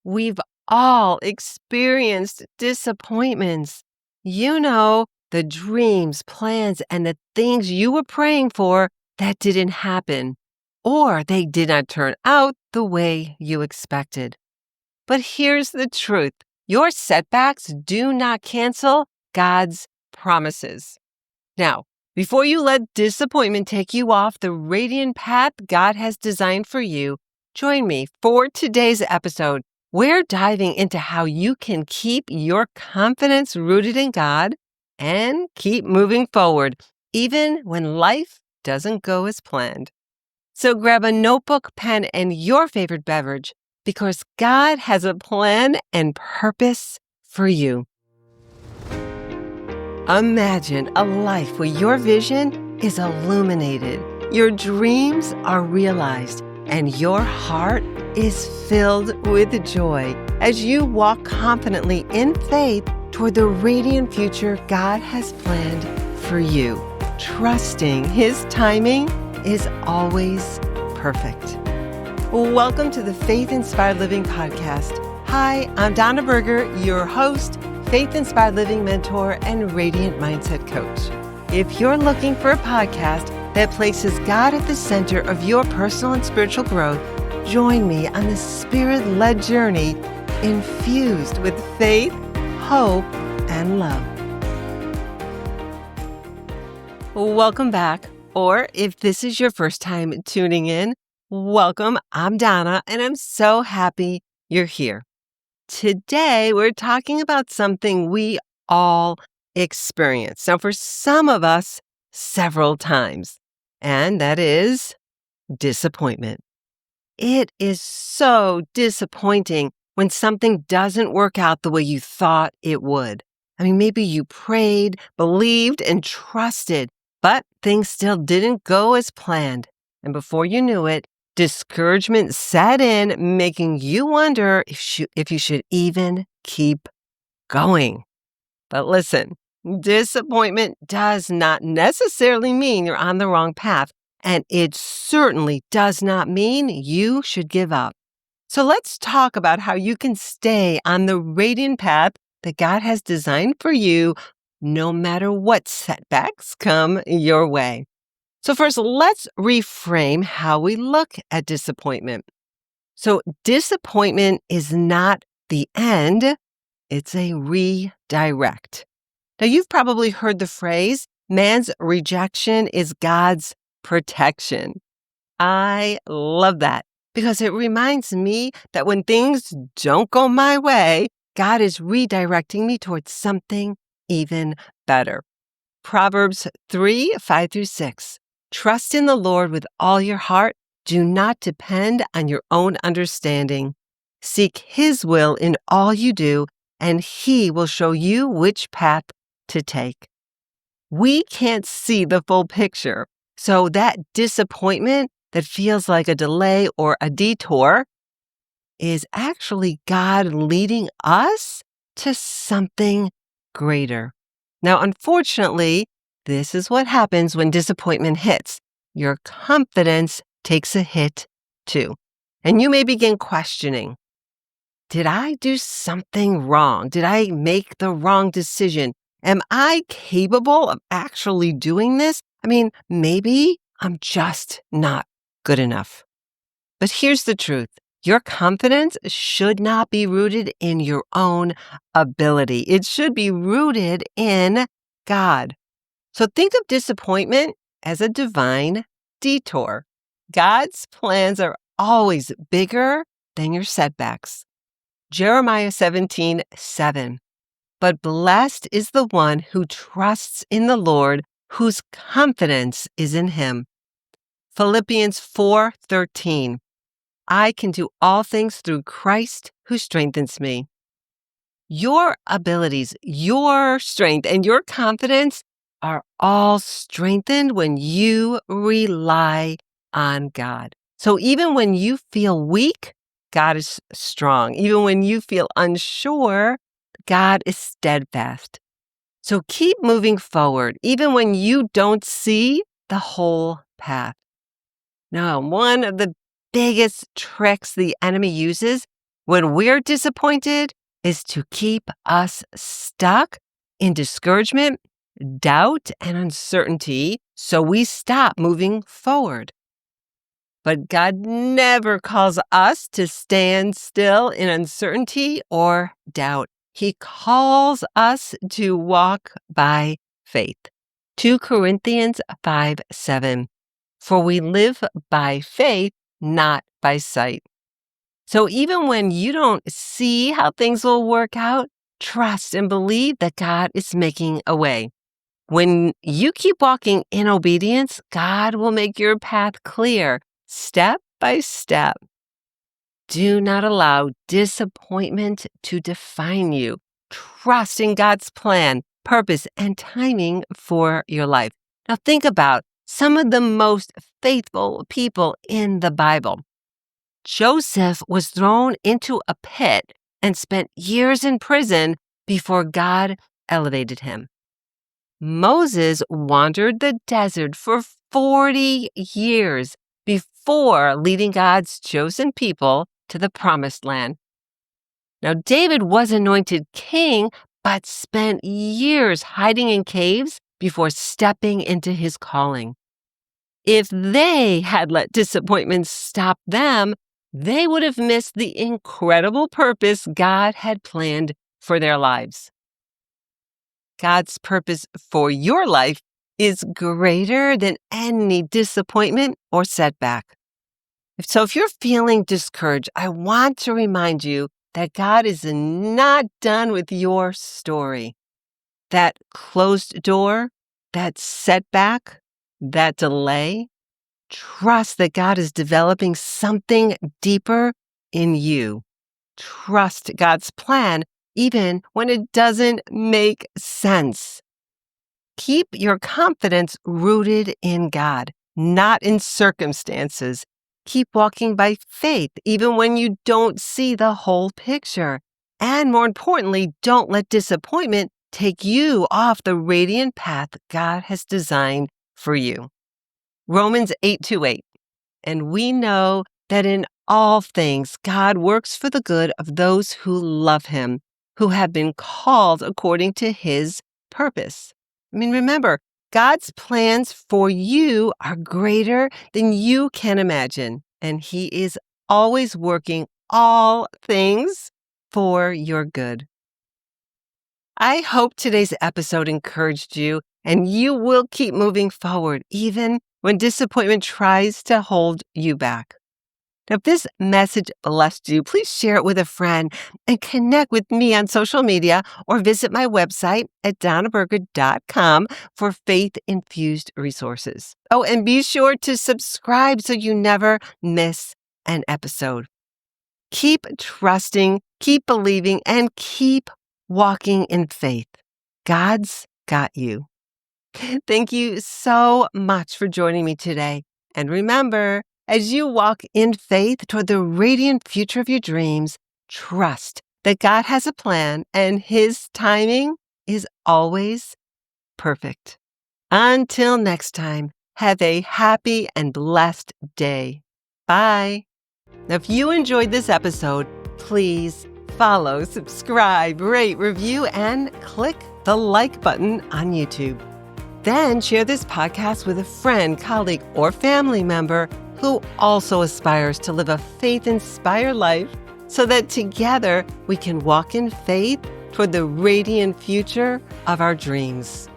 We've all experienced disappointments. You know, the dreams, plans, and the things you were praying for that didn't happen, or they did not turn out the way you expected. But here's the truth. Your setbacks do not cancel God's promises. Now, before you let disappointment take you off the radiant path God has designed for you, join me for today's episode. We're diving into how you can keep your confidence rooted in God and keep moving forward, even when life doesn't go as planned. So grab a notebook, pen, and your favorite beverage because God has a plan and purpose for you. Imagine a life where your vision is illuminated, your dreams are realized, and your heart is filled with joy as you walk confidently in faith toward the radiant future God has planned for you, trusting His timing is always perfect. Welcome to the Faith Inspired Living Podcast. Hi, I'm Donna Burgher, your host, Faith Inspired Living mentor, and Radiant Mindset Coach. If you're looking for a podcast that places God at the center of your personal and spiritual growth, join me on this Spirit-led journey infused with faith, hope, and love. Welcome back, or if this is your first time tuning in, welcome. I'm Donna, and I'm so happy you're here. Today, we're talking about something we all experience. Now, for some of us, several times, and that is disappointment. It is so disappointing when something doesn't work out the way you thought it would. I mean, maybe you prayed, believed, and trusted, but things still didn't go as planned. And before you knew it, discouragement set in, making you wonder if you should even keep going. But listen, disappointment does not necessarily mean you're on the wrong path, and it certainly does not mean you should give up. So let's talk about how you can stay on the radiant path that God has designed for you, no matter what setbacks come your way. So first, let's reframe how we look at disappointment. So disappointment is not the end, it's a redirect. Now, you've probably heard the phrase, man's rejection is God's protection. I love that because it reminds me that when things don't go my way, God is redirecting me towards something even better. Proverbs 3:5-6. Trust in the Lord with all your heart. Do not depend on your own understanding. Seek His will in all you do, and He will show you which path to take. We can't see the full picture, so that disappointment that feels like a delay or a detour is actually God leading us to something greater. Now, unfortunately, this is what happens when disappointment hits. Your confidence takes a hit too. And you may begin questioning, did I do something wrong? Did I make the wrong decision? Am I capable of actually doing this? I mean, maybe I'm just not good enough. But here's the truth. Your confidence should not be rooted in your own ability. It should be rooted in God. So think of disappointment as a divine detour. God's plans are always bigger than your setbacks. Jeremiah 17:7. But blessed is the one who trusts in the Lord, whose confidence is in Him. Philippians 4:13. I can do all things through Christ who strengthens me. Your abilities, your strength, and your confidence are all strengthened when you rely on God. So even when you feel weak, God is strong. Even when you feel unsure, God is steadfast. So keep moving forward, even when you don't see the whole path. Now, one of the biggest tricks the enemy uses when we're disappointed is to keep us stuck in discouragement, doubt, and uncertainty, so we stop moving forward. But God never calls us to stand still in uncertainty or doubt. He calls us to walk by faith. 2 Corinthians 5:7. For we live by faith, not by sight. So even when you don't see how things will work out, trust and believe that God is making a way. When you keep walking in obedience, God will make your path clear, step by step. Do not allow disappointment to define you. Trust in God's plan, purpose, and timing for your life. Now think about some of the most faithful people in the Bible. Joseph was thrown into a pit and spent years in prison before God elevated him. Moses wandered the desert for 40 years before leading God's chosen people to the promised land. Now, David was anointed king, but spent years hiding in caves before stepping into his calling. If they had let disappointment stop them, they would have missed the incredible purpose God had planned for their lives. God's purpose for your life is greater than any disappointment or setback. So if you're feeling discouraged, I want to remind you that God is not done with your story. That closed door, that setback, that delay, trust that God is developing something deeper in you. Trust God's plan even when it doesn't make sense. Keep your confidence rooted in God, not in circumstances. Keep walking by faith even when you don't see the whole picture. And more importantly, don't let disappointment take you off the radiant path God has designed for you. Romans 8:28. And we know that in all things God works for the good of those who love him, who have been called according to his purpose. Remember, God's plans for you are greater than you can imagine, and he is always working all things for your good. I hope today's episode encouraged you, and you will keep moving forward even when disappointment tries to hold you back. Now, if this message blessed you, please share it with a friend and connect with me on social media or visit my website at donnaburgher.com for faith-infused resources. Oh, and be sure to subscribe so you never miss an episode. Keep trusting, keep believing, and keep walking in faith. God's got you. Thank you so much for joining me today. And remember, as you walk in faith toward the radiant future of your dreams, trust that God has a plan and his timing is always perfect. Until next time, have a happy and blessed day. Bye. Now, if you enjoyed this episode, please follow, subscribe, rate, review, and click the like button on YouTube. Then share this podcast with a friend, colleague, or family member who also aspires to live a faith-inspired life so that together we can walk in faith toward the radiant future of our dreams.